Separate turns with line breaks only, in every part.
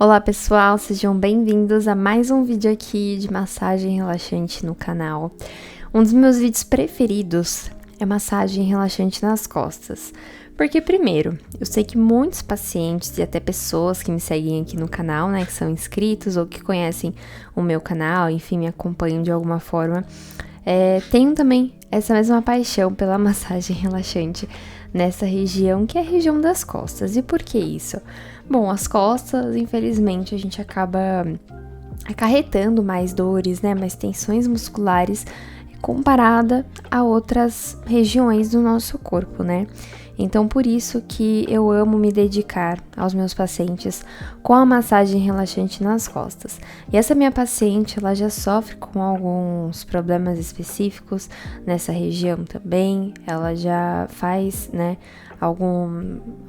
Olá pessoal, sejam bem-vindos a mais um vídeo aqui de massagem relaxante no canal. Um dos meus vídeos preferidos é massagem relaxante nas costas. Porque primeiro, eu sei que muitos pacientes e até pessoas que me seguem aqui no canal, né, que são inscritos ou que conhecem o meu canal, enfim, me acompanham de alguma forma, tenho também essa mesma paixão pela massagem relaxante nessa região, que é a região das costas. E por que isso? Bom, as costas, infelizmente, a gente acaba acarretando mais dores, né, mais tensões musculares comparada a outras regiões do nosso corpo, né? Então, por isso que eu amo me dedicar aos meus pacientes com a massagem relaxante nas costas. E essa minha paciente, ela já sofre com alguns problemas específicos nessa região também. Ela já faz, né,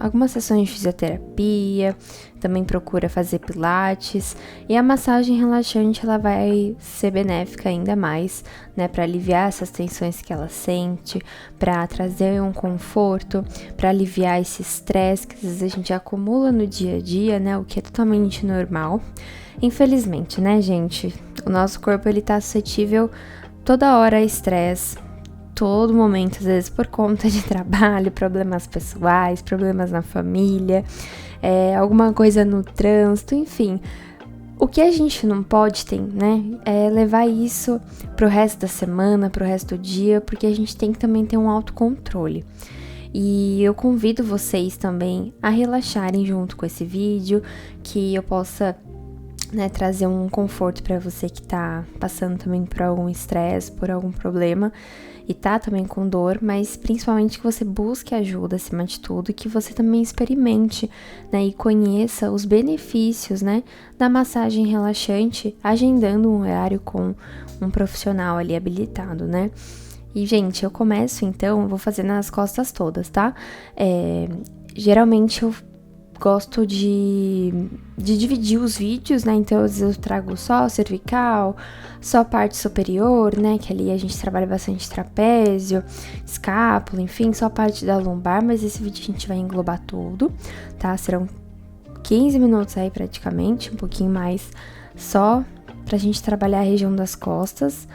algumas sessões de fisioterapia, também procura fazer pilates, e a massagem relaxante ela vai ser benéfica ainda mais, né, para aliviar essas tensões que ela sente, para trazer um conforto, para aliviar esse estresse que às vezes a gente acumula no dia a dia, né, o que é totalmente normal. Infelizmente, né, gente, o nosso corpo ele tá suscetível toda hora a estresse, todo momento, às vezes por conta de trabalho, problemas pessoais, problemas na família, alguma coisa no trânsito, enfim. O que a gente não pode ter, né, é levar isso pro resto da semana, pro resto do dia, porque a gente tem que também ter um autocontrole. E eu convido vocês também a relaxarem junto com esse vídeo, que eu possa, né, trazer um conforto para você que tá passando também por algum estresse, por algum problema e tá também com dor, mas principalmente que você busque ajuda acima de tudo e que você também experimente, né, e conheça os benefícios, né, da massagem relaxante, agendando um horário com um profissional ali habilitado, né. E, gente, eu começo então, vou fazer nas costas todas, tá? Geralmente eu gosto de dividir os vídeos, né? Então, às vezes eu trago só cervical, só parte superior, né? Que ali a gente trabalha bastante trapézio, escápula, enfim, só parte da lombar. Mas esse vídeo a gente vai englobar tudo, tá? Serão 15 minutos aí praticamente, um pouquinho mais, só pra gente trabalhar a região das costas.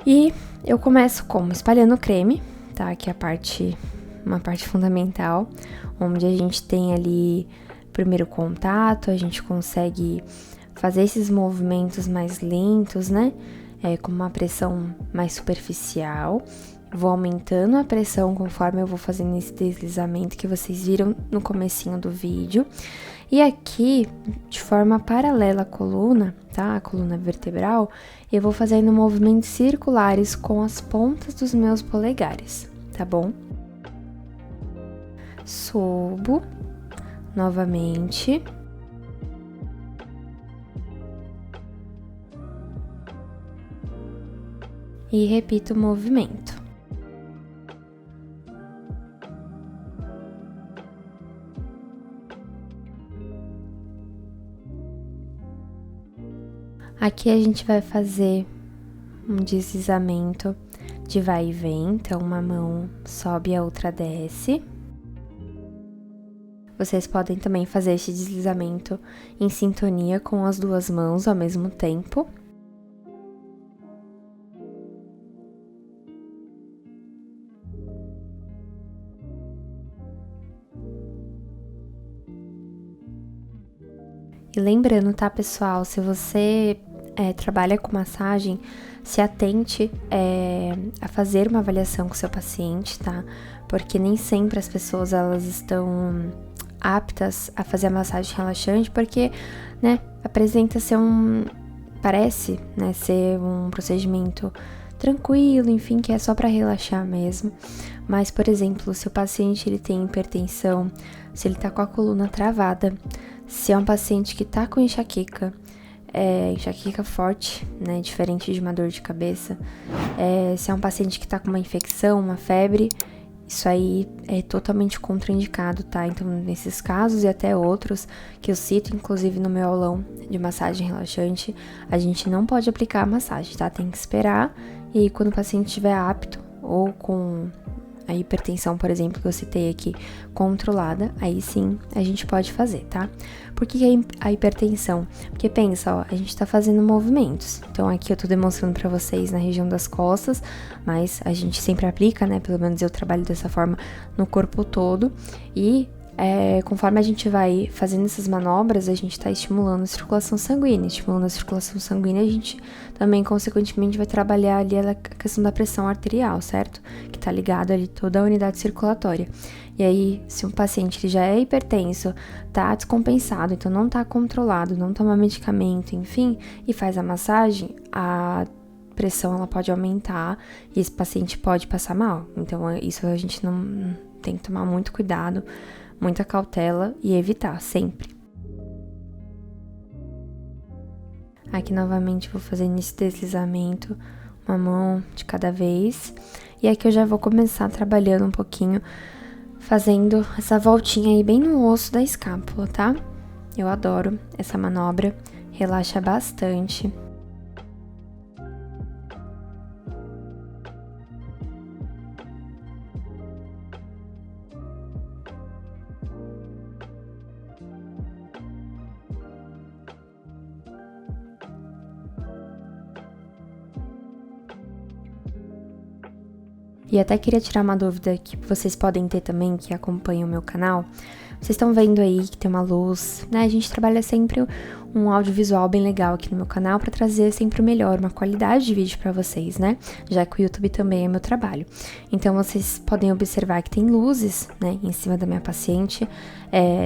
E eu começo como? Espalhando creme, tá? Que é uma parte fundamental, onde a gente tem ali primeiro contato, a gente consegue fazer esses movimentos mais lentos, né? Com uma pressão mais superficial. Vou aumentando a pressão conforme eu vou fazendo esse deslizamento que vocês viram no comecinho do vídeo. E aqui, de forma paralela à coluna, tá? A coluna vertebral, eu vou fazendo movimentos circulares com as pontas dos meus polegares, tá bom? Subo novamente. E repito o movimento. Aqui a gente vai fazer um deslizamento de vai e vem, então uma mão sobe e a outra desce. Vocês podem também fazer este deslizamento em sintonia com as duas mãos ao mesmo tempo. E lembrando, tá, pessoal, se você trabalha com massagem, se atente a fazer uma avaliação com seu paciente, tá? Porque nem sempre as pessoas, elas estão aptas a fazer a massagem relaxante, porque, né, apresenta ser parece, né, ser um procedimento tranquilo, enfim, que é só para relaxar mesmo. Mas, por exemplo, se o paciente ele tem hipertensão, se ele tá com a coluna travada, se é um paciente que tá com enxaqueca forte, né, diferente de uma dor de cabeça, se é um paciente que tá com uma infecção, uma febre, isso aí é totalmente contraindicado, tá? Então, nesses casos e até outros que eu cito, inclusive no meu aulão de massagem relaxante, a gente não pode aplicar a massagem, tá? Tem que esperar, e aí quando o paciente estiver apto ou com a hipertensão, por exemplo, que eu citei aqui, controlada, aí sim a gente pode fazer, tá? Por que a hipertensão? Porque pensa, ó, a gente tá fazendo movimentos. Então aqui eu tô demonstrando pra vocês na região das costas, mas a gente sempre aplica, né? Pelo menos eu trabalho dessa forma no corpo todo. E conforme a gente vai fazendo essas manobras, a gente tá estimulando a circulação sanguínea. Estimulando a circulação sanguínea, a gente também, consequentemente, vai trabalhar ali a questão da pressão arterial, certo? Que tá ligado ali toda a unidade circulatória. E aí, se um paciente ele já é hipertenso, tá descompensado, então não tá controlado, não toma medicamento, enfim, e faz a massagem, a pressão ela pode aumentar e esse paciente pode passar mal. Então, isso a gente não tem que tomar muito cuidado, muita cautela e evitar, sempre. Aqui novamente vou fazendo esse deslizamento, uma mão de cada vez. E aqui eu já vou começar trabalhando um pouquinho, fazendo essa voltinha aí bem no osso da escápula, tá? Eu adoro essa manobra, relaxa bastante. E até queria tirar uma dúvida que vocês podem ter também, que acompanham o meu canal. Vocês estão vendo aí que tem uma luz, né? A gente trabalha sempre um audiovisual bem legal aqui no meu canal para trazer sempre o melhor, uma qualidade de vídeo para vocês, né? Já que o YouTube também é meu trabalho. Então, vocês podem observar que tem luzes, né? Em cima da minha paciente.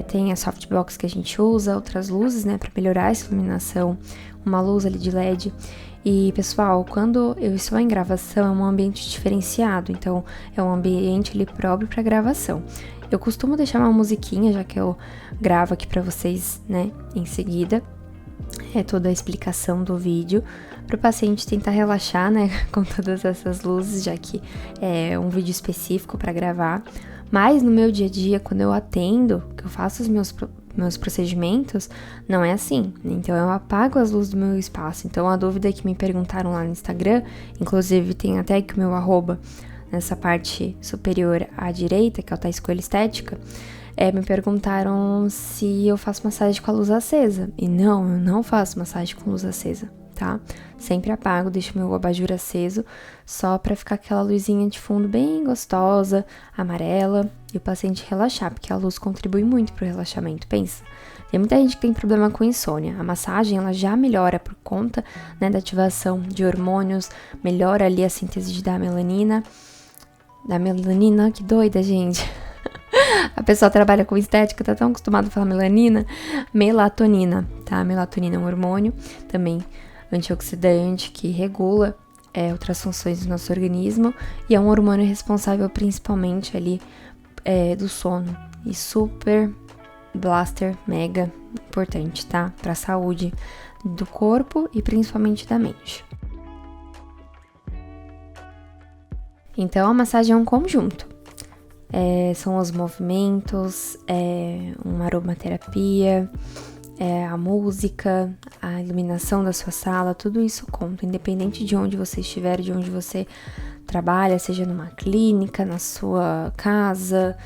Tem a softbox que a gente usa, outras luzes, né? Para melhorar essa iluminação. Uma luz ali de LED. E, pessoal, quando eu estou em gravação, é um ambiente diferenciado, então é um ambiente ali próprio para gravação. Eu costumo deixar uma musiquinha, já que eu gravo aqui para vocês, né, em seguida, toda a explicação do vídeo, para o paciente tentar relaxar, né, com todas essas luzes, já que é um vídeo específico para gravar. Mas no meu dia a dia, quando eu atendo, que eu faço os meus procedimentos, não é assim. Então, eu apago as luzes do meu espaço. Então, a dúvida que me perguntaram lá no Instagram, inclusive tem até aqui o meu arroba, nessa parte superior à direita, que é o Tá Escolha Estética, me perguntaram se eu faço massagem com a luz acesa. E não, eu não faço massagem com luz acesa, tá? Sempre apago, deixo meu abajur aceso, só pra ficar aquela luzinha de fundo bem gostosa, amarela, e o paciente relaxar, porque a luz contribui muito pro relaxamento, pensa. Tem muita gente que tem problema com insônia. A massagem, ela já melhora por conta, né, da ativação de hormônios, melhora ali a síntese da melanina. Da melanina, que doida, gente. A pessoa trabalha com estética, tá tão acostumada a falar melanina. Melatonina, tá? Melatonina é um hormônio, também antioxidante, que regula outras funções do nosso organismo. E é um hormônio responsável principalmente ali do sono. E super blaster, mega importante, tá? Pra saúde do corpo e principalmente da mente. Então, a massagem é um conjunto. São os movimentos, uma aromaterapia, a música, a iluminação da sua sala, tudo isso conta, independente de onde você estiver, de onde você trabalha, seja numa clínica, na sua casa,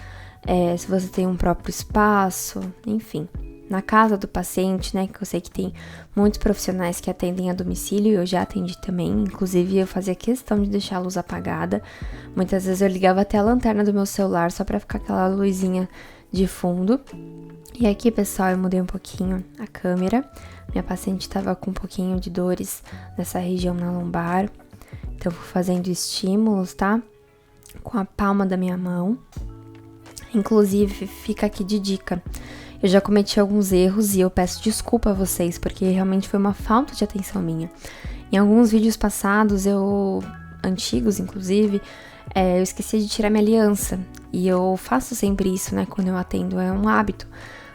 se você tem um próprio espaço, enfim. Na casa do paciente, né, que eu sei que tem muitos profissionais que atendem a domicílio, eu já atendi também, inclusive eu fazia questão de deixar a luz apagada, muitas vezes eu ligava até a lanterna do meu celular só pra ficar aquela luzinha de fundo. E aqui, pessoal, eu mudei um pouquinho a câmera, minha paciente tava com um pouquinho de dores nessa região na lombar, então eu vou fazendo estímulos, tá, com a palma da minha mão, inclusive fica aqui de dica. Eu já cometi alguns erros e eu peço desculpa a vocês, porque realmente foi uma falta de atenção minha. Em alguns vídeos passados, antigos inclusive, eu esqueci de tirar minha aliança. E eu faço sempre isso, né, quando eu atendo, é um hábito.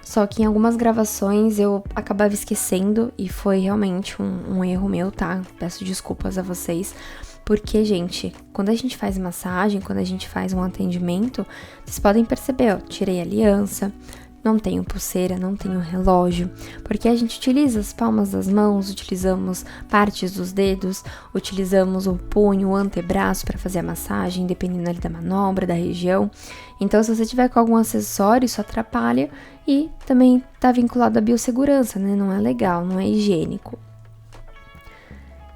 Só que em algumas gravações eu acabava esquecendo e foi realmente um erro meu, tá? Peço desculpas a vocês. Porque, gente, quando a gente faz massagem, quando a gente faz um atendimento, vocês podem perceber, ó, tirei a aliança. não tenho pulseira, não tenho relógio, porque a gente utiliza as palmas das mãos, utilizamos partes dos dedos, utilizamos o punho, o antebraço para fazer a massagem, dependendo ali da manobra, da região. Então, se você tiver com algum acessório, isso atrapalha e também está vinculado à biossegurança, né? Não é legal, não é higiênico.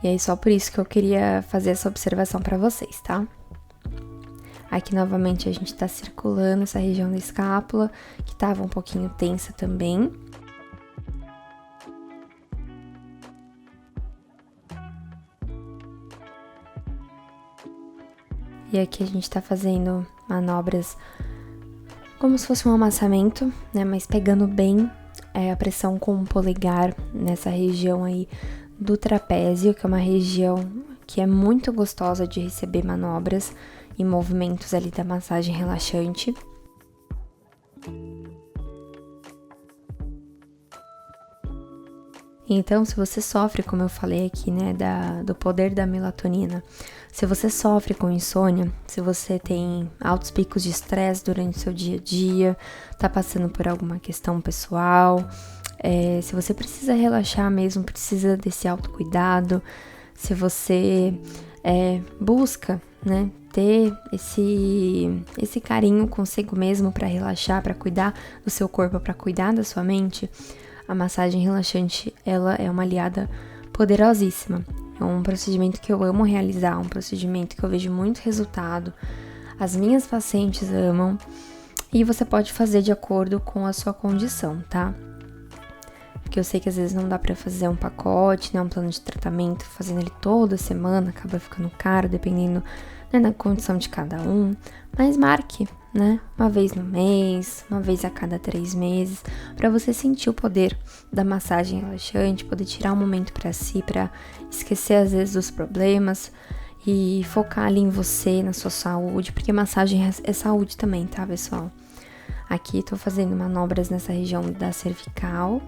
E aí, só por isso que eu queria fazer essa observação para vocês, tá? Aqui, novamente, a gente tá circulando essa região da escápula, que tava um pouquinho tensa também. E aqui a gente tá fazendo manobras como se fosse um amassamento, né? Mas pegando bem a pressão com o polegar nessa região aí do trapézio, que é uma região que é muito gostosa de receber manobras e movimentos ali da massagem relaxante. Então, se você sofre, como eu falei aqui, né, do poder da melatonina, se você sofre com insônia, se você tem altos picos de estresse durante o seu dia a dia, tá passando por alguma questão pessoal, se você precisa relaxar mesmo, precisa desse autocuidado, se você busca, né, ter esse carinho consigo mesmo para relaxar, para cuidar do seu corpo, para cuidar da sua mente, a massagem relaxante, ela é uma aliada poderosíssima. É um procedimento que eu amo realizar, um procedimento que eu vejo muito resultado. As minhas pacientes amam e você pode fazer de acordo com a sua condição, tá? Porque eu sei que às vezes não dá pra fazer um pacote, né, um plano de tratamento, fazendo ele toda semana, acaba ficando caro, dependendo, né, da condição de cada um. Mas marque, né, uma vez no mês, uma vez a cada 3 meses, pra você sentir o poder da massagem relaxante, poder tirar um momento pra si, pra esquecer às vezes dos problemas e focar ali em você, na sua saúde, porque massagem é saúde também, tá, pessoal? Aqui tô fazendo manobras nessa região da cervical.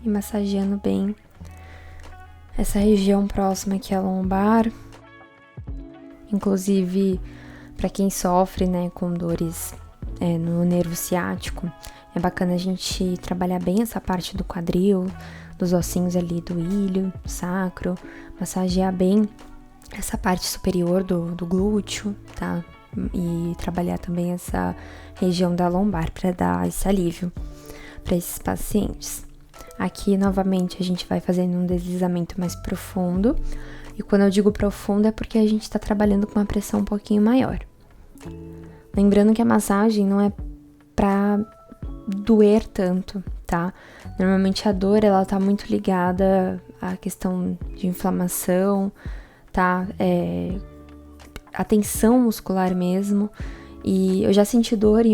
E massageando bem essa região próxima aqui à lombar. Inclusive, para quem sofre, né, com dores no nervo ciático, é bacana a gente trabalhar bem essa parte do quadril, dos ossinhos ali do ilho, do sacro, massagear bem essa parte superior do glúteo, tá? E trabalhar também essa região da lombar para dar esse alívio para esses pacientes. Aqui, novamente, a gente vai fazendo um deslizamento mais profundo. E quando eu digo profundo é porque a gente está trabalhando com uma pressão um pouquinho maior. Lembrando que a massagem não é pra doer tanto, tá? Normalmente a dor, ela tá muito ligada à questão de inflamação, tá? A tensão muscular mesmo. E eu já senti dor,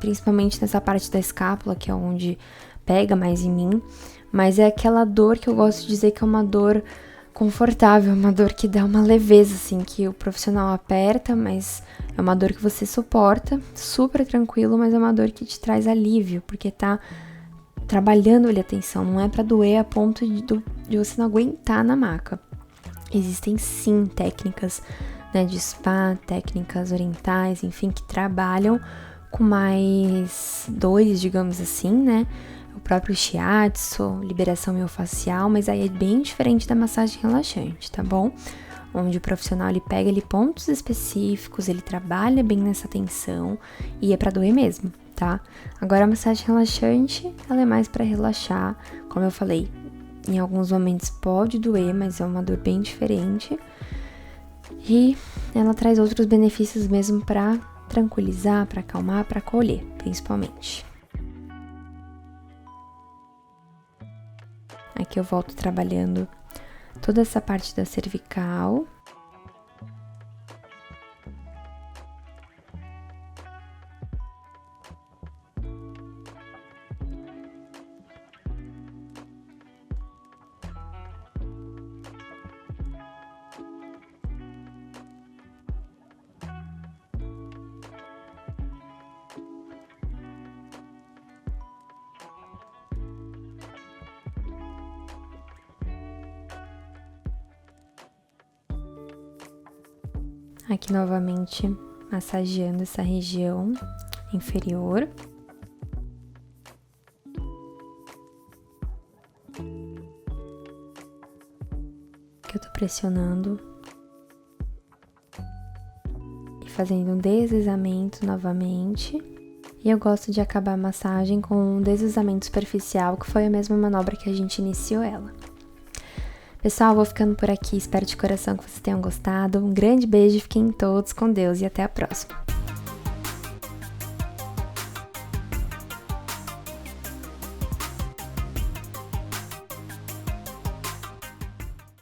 principalmente nessa parte da escápula, que é onde pega mais em mim, mas é aquela dor que eu gosto de dizer que é uma dor confortável, uma dor que dá uma leveza, assim, que o profissional aperta, mas é uma dor que você suporta, super tranquilo, mas é uma dor que te traz alívio, porque tá trabalhando ali a tensão, não é pra doer a ponto de você não aguentar na maca. Existem sim técnicas, né, de spa, técnicas orientais, enfim, que trabalham com mais dores, digamos assim, né? O próprio shiatsu, liberação miofascial, mas aí é bem diferente da massagem relaxante, tá bom? Onde o profissional ele pega ali pontos específicos, ele trabalha bem nessa tensão e é pra doer mesmo, tá? Agora a massagem relaxante, ela é mais pra relaxar, como eu falei, em alguns momentos pode doer, mas é uma dor bem diferente. E ela traz outros benefícios mesmo pra tranquilizar, pra acalmar, pra acolher, principalmente. Aqui eu volto trabalhando toda essa parte da cervical. Aqui novamente massageando essa região inferior. Que eu tô pressionando e fazendo um deslizamento novamente. E eu gosto de acabar a massagem com um deslizamento superficial, que foi a mesma manobra que a gente iniciou ela. Pessoal, vou ficando por aqui, espero de coração que vocês tenham gostado. Um grande beijo, fiquem todos com Deus e até a próxima.